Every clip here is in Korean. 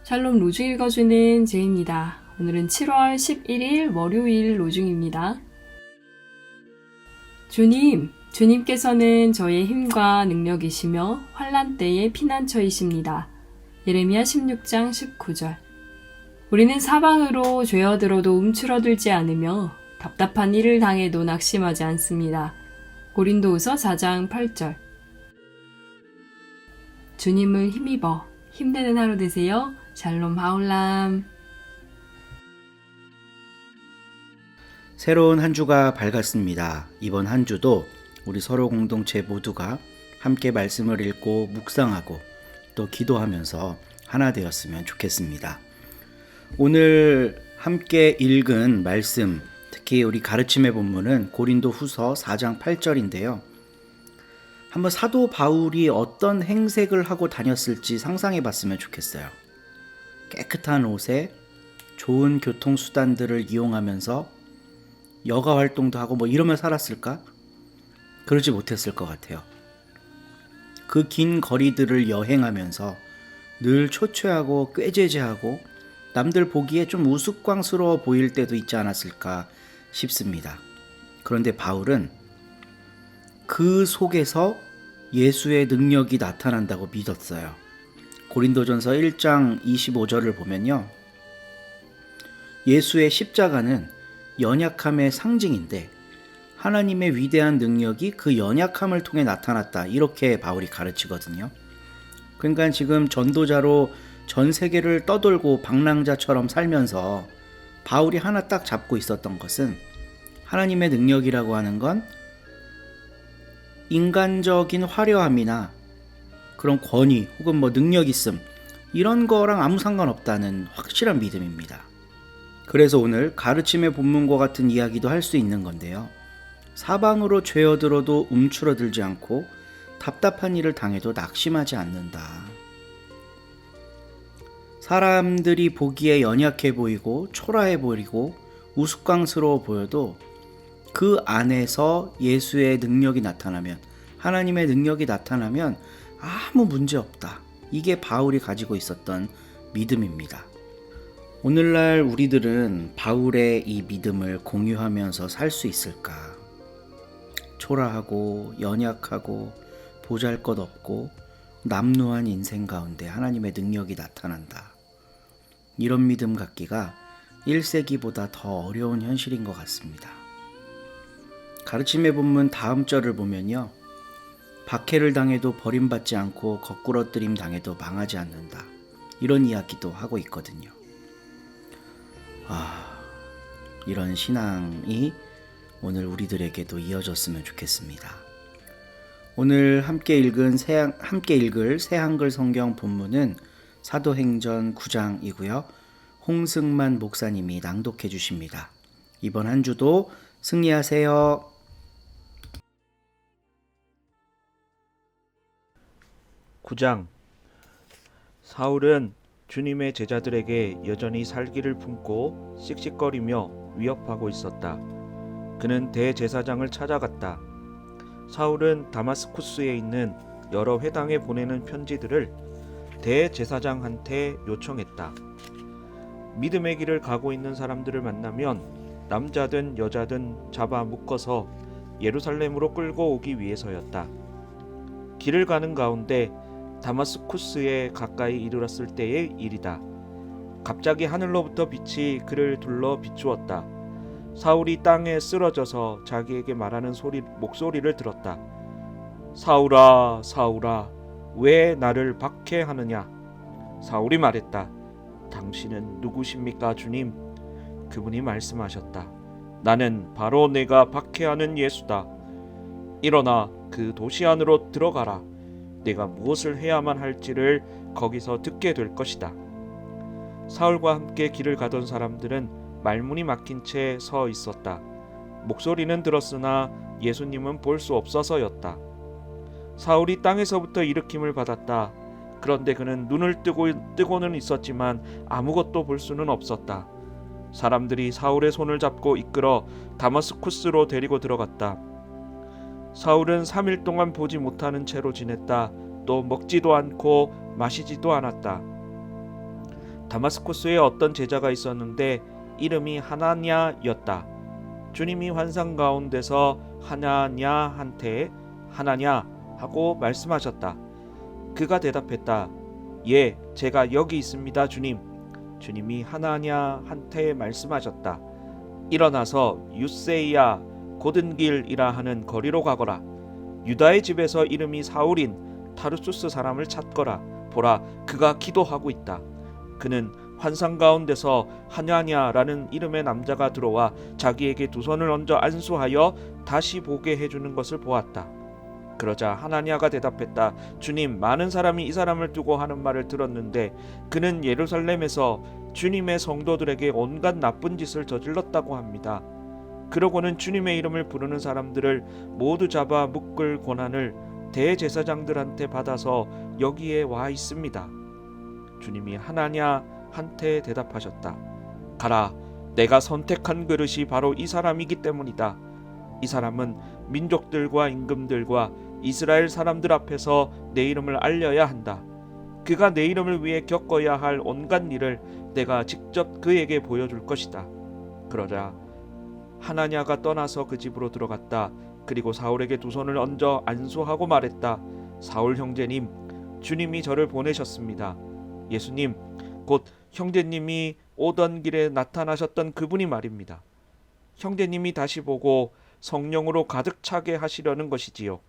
샬롬 로중 읽어주는 제입니다. 오늘은 7월 11일 월요일 로중입니다. 주님께서는 저의 힘과 능력이시며 환난 때의 피난처이십니다. 예레미야 16장 19절. 우리는 사방으로 죄어들어도 움츠러들지 않으며 답답한 일을 당해도 낙심하지 않습니다. 고린도후서 4장 8절. 주님을 힘입어 힘내는 하루 되세요. 샬롬 하울람. 새로운 한 주가 밝았습니다. 이번 한 주도 우리 서로 공동체 모두가 함께 말씀을 읽고 묵상하고 또 기도하면서 하나 되었으면 좋겠습니다. 오늘 함께 읽은 말씀, 특히 우리 가르침의 본문은 고린도 후서 4장 8절인데요. 한번 사도 바울이 어떤 행색을 하고 다녔을지 상상해 봤으면 좋겠어요. 깨끗한 옷에 좋은 교통수단들을 이용하면서 여가 활동도 하고 이러며 살았을까? 그러지 못했을 것 같아요. 그 긴 거리들을 여행하면서 늘 초췌하고 꾀죄죄하고 남들 보기에 좀 우스꽝스러워 보일 때도 있지 않았을까 싶습니다. 그런데 바울은 그 속에서 예수의 능력이 나타난다고 믿었어요. 고린도전서 1장 25절을 보면요. 예수의 십자가는 연약함의 상징인데 하나님의 위대한 능력이 그 연약함을 통해 나타났다. 이렇게 바울이 가르치거든요. 그러니까 지금 전도자로 전 세계를 떠돌고 방랑자처럼 살면서 바울이 하나 딱 잡고 있었던 것은 하나님의 능력이라고 하는 건 인간적인 화려함이나 그런 권위 혹은 능력 있음 이런 거랑 아무 상관없다는 확실한 믿음입니다. 그래서 오늘 가르침의 본문과 같은 이야기도 할 수 있는 건데요. 사방으로 죄어들어도 움츠러들지 않고 답답한 일을 당해도 낙심하지 않는다. 사람들이 보기에 연약해 보이고 초라해 보이고 우스꽝스러워 보여도 그 안에서 예수의 능력이 나타나면, 하나님의 능력이 나타나면 아무 문제 없다. 이게 바울이 가지고 있었던 믿음입니다. 오늘날 우리들은 바울의 이 믿음을 공유하면서 살 수 있을까? 초라하고 연약하고 보잘것없고 남루한 인생 가운데 하나님의 능력이 나타난다. 이런 믿음 갖기가 1세기보다 더 어려운 현실인 것 같습니다. 가르침의 본문 다음 절을 보면요. 박해를 당해도 버림받지 않고 거꾸러뜨림 당해도 망하지 않는다. 이런 이야기도 하고 있거든요. 이런 신앙이 오늘 우리들에게도 이어졌으면 좋겠습니다. 오늘 함께 읽을 새 한글 성경 본문은 사도행전 9장이고요. 홍승만 목사님이 낭독해 주십니다. 이번 한 주도 승리하세요. 사울은 주님의 제자들에게 여전히 살기를 품고 씩씩거리며 위협하고 있었다. 그는 대제사장을 찾아갔다. 사울은 다마스쿠스에 있는 여러 회당에 보내는 편지들을 대제사장한테 요청했다. 믿음의 길을 가고 있는 사람들을 만나면 남자든 여자든 잡아 묶어서 예루살렘으로 끌고 오기 위해서였다. 길을 가는 가운데 다마스쿠스에 가까이 이르렀을 때의 일이다. 갑자기 하늘로부터 빛이 그를 둘러 비추었다. 사울이 땅에 쓰러져서 자기에게 말하는 목소리를 들었다. 사울아, 사울아, 왜 나를 박해하느냐? 사울이 말했다. 당신은 누구십니까, 주님? 그분이 말씀하셨다. 나는 바로 내가 박해하는 예수다. 일어나 그 도시 안으로 들어가라. 내가 무엇을 해야만 할지를 거기서 듣게 될 것이다. 사울과 함께 길을 가던 사람들은 말문이 막힌 채 서 있었다. 목소리는 들었으나 예수님은 볼 수 없어서였다. 사울이 땅에서부터 일으킴을 받았다. 그런데 그는 눈을 뜨고는 있었지만 아무것도 볼 수는 없었다. 사람들이 사울의 손을 잡고 이끌어 다마스쿠스로 데리고 들어갔다. 사울은 3일 동안 보지 못하는 채로 지냈다. 또 먹지도 않고 마시지도 않았다. 다마스쿠스에 어떤 제자가 있었는데 이름이 하나냐였다. 주님이 환상 가운데서 하나냐한테 하나냐 하고 말씀하셨다. 그가 대답했다. 예, 제가 여기 있습니다, 주님. 주님이 하나냐한테 말씀하셨다. 일어나서 유세이야 곧은 길이라 하는 거리로 가거라. 유다의 집에서 이름이 사울인 타르수스 사람을 찾거라. 보라, 그가 기도하고 있다. 그는 환상 가운데서 하냐냐라는 이름의 남자가 들어와 자기에게 두 손을 얹어 안수하여 다시 보게 해주는 것을 보았다. 그러자 하나냐가 대답했다. 주님, 많은 사람이 이 사람을 두고 하는 말을 들었는데 그는 예루살렘에서 주님의 성도들에게 온갖 나쁜 짓을 저질렀다고 합니다. 그러고는 주님의 이름을 부르는 사람들을 모두 잡아 묶을 권한을 대제사장들한테 받아서 여기에 와 있습니다. 주님이 하나냐한테 대답하셨다. 가라, 내가 선택한 그릇이 바로 이 사람이기 때문이다. 이 사람은 민족들과 임금들과 이스라엘 사람들 앞에서 내 이름을 알려야 한다. 그가 내 이름을 위해 겪어야 할 온갖 일을 내가 직접 그에게 보여줄 것이다. 그러자 하나냐가 떠나서 그 집으로 들어갔다. 그리고 사울에게 두 손을 얹어 안수하고 말했다. 사울 형제님, 주님이 저를 보내셨습니다. 예수님, 곧 형제님이 오던 길에 나타나셨던 그분이 말입니다. 형제님이 다시 보고 성령으로 가득 차게 하시려는 것이지요.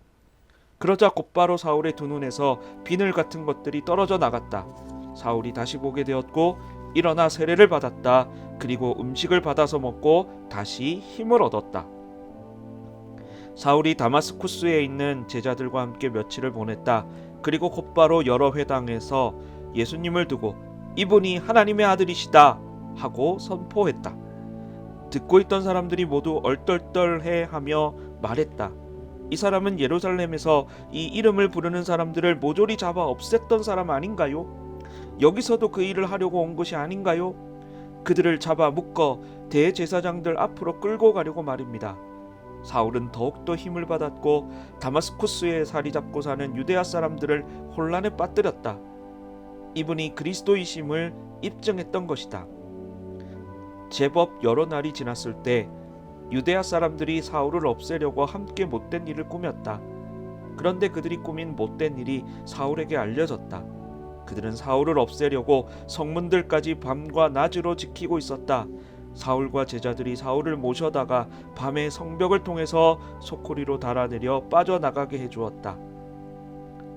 그러자 곧바로 사울의 두 눈에서 비늘 같은 것들이 떨어져 나갔다. 사울이 다시 보게 되었고 일어나 세례를 받았다. 그리고 음식을 받아서 먹고 다시 힘을 얻었다. 사울이 다마스쿠스에 있는 제자들과 함께 며칠을 보냈다. 그리고 곧바로 여러 회당에서 예수님을 두고 이분이 하나님의 아들이시다 하고 선포했다. 듣고 있던 사람들이 모두 얼떨떨해하며 말했다. 이 사람은 예루살렘에서 이 이름을 부르는 사람들을 모조리 잡아 없앴던 사람 아닌가요? 여기서도 그 일을 하려고 온 것이 아닌가요? 그들을 잡아 묶어 대제사장들 앞으로 끌고 가려고 말입니다. 사울은 더욱더 힘을 받았고 다마스쿠스에 자리 잡고 사는 유대아 사람들을 혼란에 빠뜨렸다. 이분이 그리스도이심을 입증했던 것이다. 제법 여러 날이 지났을 때 유대아 사람들이 사울을 없애려고 함께 못된 일을 꾸몄다. 그런데 그들이 꾸민 못된 일이 사울에게 알려졌다. 그들은 사울을 없애려고 성문들까지 밤과 낮으로 지키고 있었다. 사울과 제자들이 사울을 모셔다가 밤에 성벽을 통해서 소쿠리로 달아내려 빠져나가게 해주었다.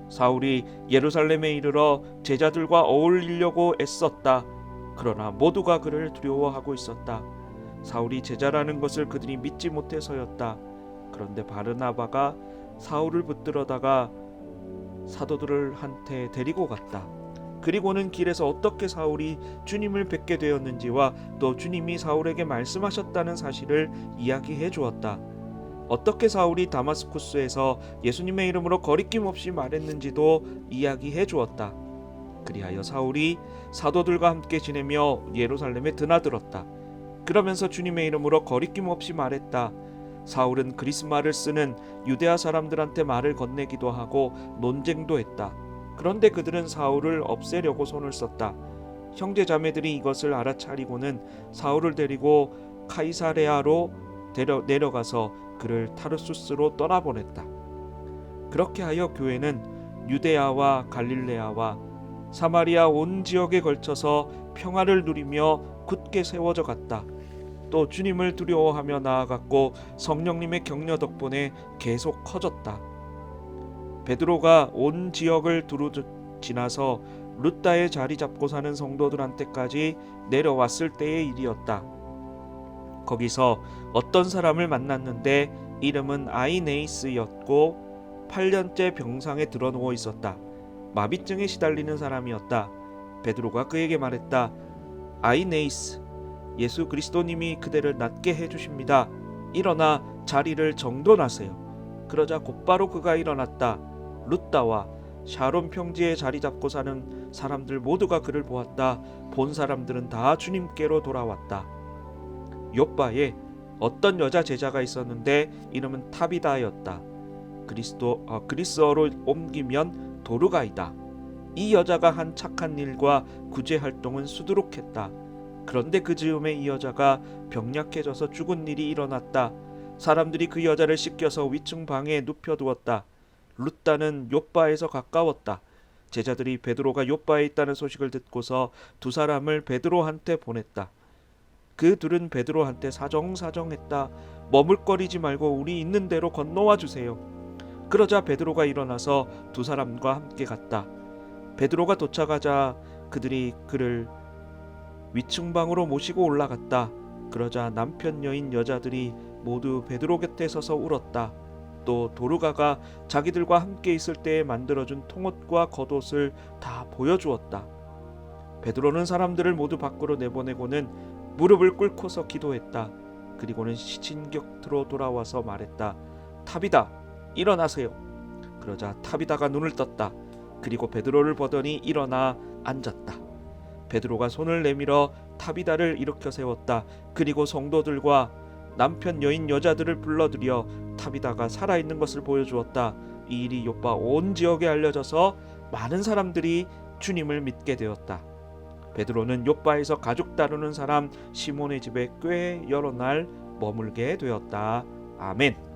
사울이 예루살렘에 이르러 제자들과 어울리려고 애썼다. 그러나 모두가 그를 두려워하고 있었다. 사울이 제자라는 것을 그들이 믿지 못해서였다. 그런데 바르나바가 사울을 붙들어다가 사도들을 한테 데리고 갔다. 그리고는 길에서 어떻게 사울이 주님을 뵙게 되었는지와 또 주님이 사울에게 말씀하셨다는 사실을 이야기해 주었다. 어떻게 사울이 다마스쿠스에서 예수님의 이름으로 거리낌 없이 말했는지도 이야기해 주었다. 그리하여 사울이 사도들과 함께 지내며 예루살렘에 드나들었다. 그러면서 주님의 이름으로 거리낌 없이 말했다. 사울은 그리스말을 쓰는 유대아 사람들한테 말을 건네기도 하고 논쟁도 했다. 그런데 그들은 사울을 없애려고 손을 썼다. 형제 자매들이 이것을 알아차리고는 사울을 데리고 카이사레아로 내려가서 그를 타르수스로 떠나보냈다. 그렇게 하여 교회는 유대아와 갈릴레아와 사마리아 온 지역에 걸쳐서 평화를 누리며 굳게 세워져 갔다. 또 주님을 두려워하며 나아갔고 성령님의 격려 덕분에 계속 커졌다. 베드로가 온 지역을 두루 지나서 룻다에 자리 잡고 사는 성도들한테까지 내려왔을 때의 일이었다. 거기서 어떤 사람을 만났는데 이름은 아이네이스였고 8년째 병상에 드러누워 있었다. 마비증에 시달리는 사람이었다. 베드로가 그에게 말했다. 아이네이스, 예수 그리스도님이 그대를 낫게 해주십니다. 일어나 자리를 정돈하세요. 그러자 곧바로 그가 일어났다. 룻다와 샤론 평지에 자리 잡고 사는 사람들 모두가 그를 보았다. 본 사람들은 다 주님께로 돌아왔다. 요바에 어떤 여자 제자가 있었는데 이름은 타비다였다. 그리스어로 옮기면 도르가이다. 이 여자가 한 착한 일과 구제 활동은 수두룩했다. 그런데 그 즈음에 이 여자가 병약해져서 죽은 일이 일어났다. 사람들이 그 여자를 씻겨서 위층 방에 눕혀두었다. 룻다는 욥바에서 가까웠다. 제자들이 베드로가 욥바에 있다는 소식을 듣고서 두 사람을 베드로한테 보냈다. 그 둘은 베드로한테 사정사정했다. 머물거리지 말고 우리 있는 대로 건너와 주세요. 그러자 베드로가 일어나서 두 사람과 함께 갔다. 베드로가 도착하자 그들이 그를 위층방으로 모시고 올라갔다. 그러자 남편 여인 여자들이 모두 베드로 곁에 서서 울었다. 또 도르가가 자기들과 함께 있을 때에 만들어준 통옷과 겉옷을 다 보여주었다. 베드로는 사람들을 모두 밖으로 내보내고는 무릎을 꿇고서 기도했다. 그리고는 시친 곁으로 돌아와서 말했다. 타비다, 일어나세요. 그러자 타비다가 눈을 떴다. 그리고 베드로를 보더니 일어나 앉았다. 베드로가 손을 내밀어 타비다를 일으켜 세웠다. 그리고 성도들과 남편 여인 여자들을 불러들여 타비다가 살아있는 것을 보여주었다. 이 일이 욥바 온 지역에 알려져서 많은 사람들이 주님을 믿게 되었다. 베드로는 욥바에서 가죽 다루는 사람 시몬의 집에 꽤 여러 날 머물게 되었다. 아멘.